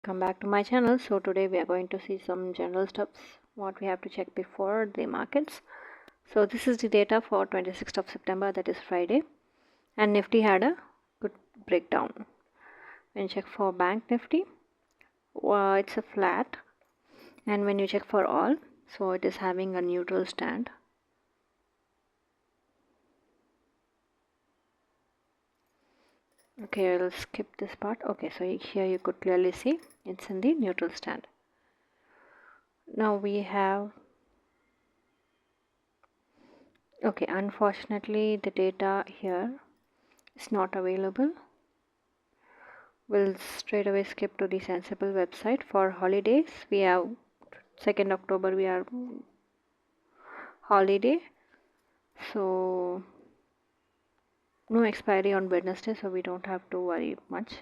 Come back to my channel. So today we are going to see some general stuffs what we have to check before the markets. So this is the data for 26th of September, that is Friday, and Nifty had a good breakdown. When you check for Bank Nifty, it's a flat, and when you check for all, so it is having a neutral stand. Okay, I'll skip this part. Okay, so here you could clearly see it's in the neutral stand. Now we have, okay, unfortunately the data here is not available. We'll straight away skip to the Sensible website. For holidays, we have 2nd October, we are holiday, so no expiry on Wednesday, so we don't have to worry much.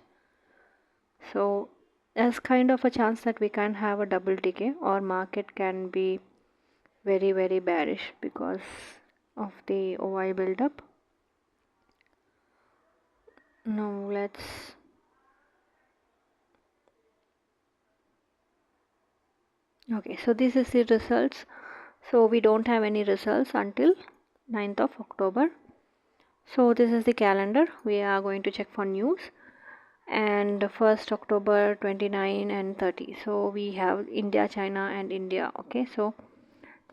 So there's kind of a chance that we can have a double decay, or market can be very bearish because of the OI buildup. Now let's okay, so this is the results. So we don't have any results until 9th of October. So this is the calendar. We are going to check for news, and 1st October, 29 and 30. So we have India, China and India. Okay, so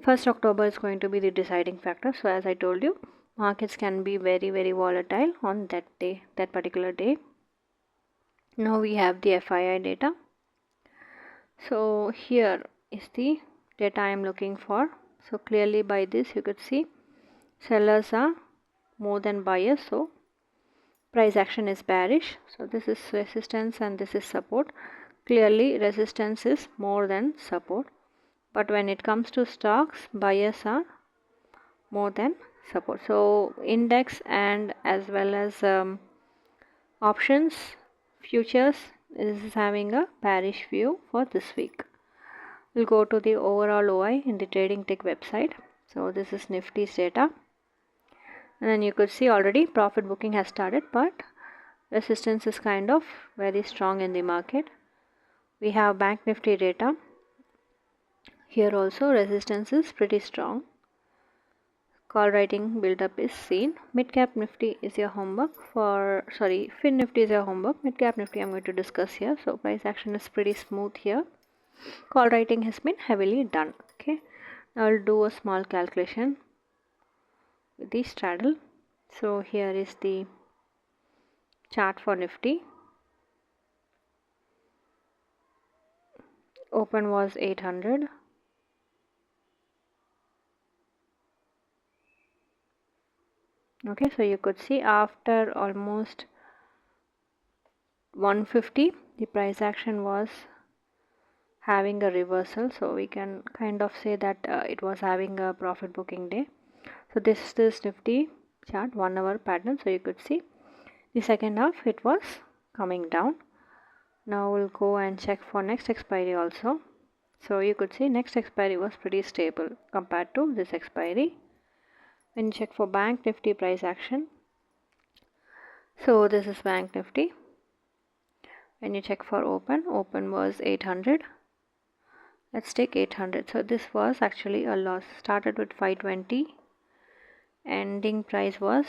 1st October is going to be the deciding factor. So as I told you, markets can be very volatile on that day, that particular day. Now we have the FII data. So here is the data I am looking for. So clearly by this you could see sellers are more than buyers, so price action is bearish. So this is resistance and this is support. Clearly resistance is more than support, but when it comes to stocks, buyers are more than support. So index and as well as options, futures is having a bearish view for this week. We'll go to the overall OI in the Trading Tech website. So this is Nifty's data, and then you could see already profit booking has started, but resistance is kind of very strong in the market. We have Bank Nifty data. Here also resistance is pretty strong. Call writing build-up is seen. Midcap Nifty is your homework for, sorry, Finnifty is your homework. Midcap Nifty I'm going to discuss here. So price action is pretty smooth here. Call writing has been heavily done. Okay, now I'll do a small calculation with the straddle. So here is the chart for Nifty. Open was 800. Okay, so you could see after almost 150 the price action was having a reversal, so we can kind of say that it was having a profit booking day. So this is Nifty chart 1 hour pattern. So you could see the second half it was coming down. Now we'll go and check for next expiry also. So you could see next expiry was pretty stable compared to this expiry. When you check for Bank Nifty price action, so this is Bank Nifty. When you check for open was 800. Let's take 800. So this was actually a loss. Started with 520. Ending price was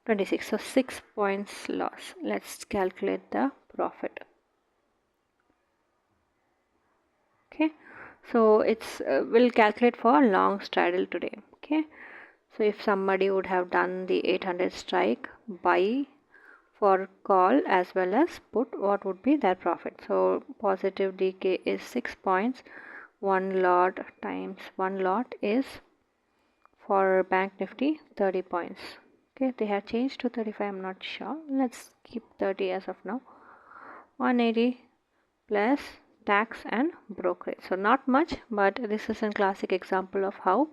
26. So 6 points loss. Let's calculate the profit. Okay. So it's we'll calculate for long straddle today. Okay. So if somebody would have done the 800 strike buy for call as well as put, what would be their profit? So positive decay is 6 points. One lot times one lot is for Bank Nifty 30 points. Okay, they have changed to 35, I'm not sure. Let's keep 30 as of now. 180 plus tax and brokerage. So not much, but this is a classic example of how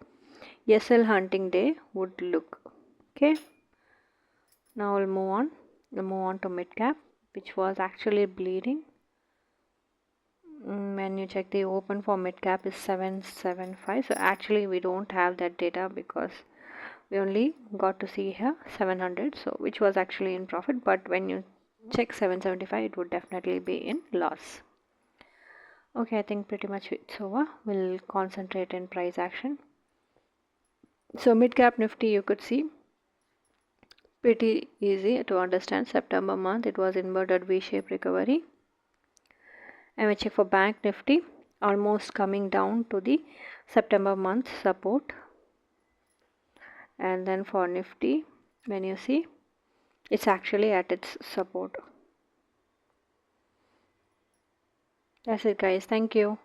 SL hunting day would look. Okay, now we'll move on. We'll move on to Midcap, which was actually bleeding. When you check the open for Midcap is 775. So actually we don't have that data because we only got to see here 700, so which was actually in profit, but when you check 775 it would definitely be in loss. Okay, I think pretty much it's over. We'll concentrate in price action. So Midcap Nifty, you could see pretty easy to understand. September month, it was inverted V-shaped recovery. And we check for Bank Nifty, almost coming down to the September month support. And then for Nifty, when you see, it's actually at its support. That's it, guys. Thank you.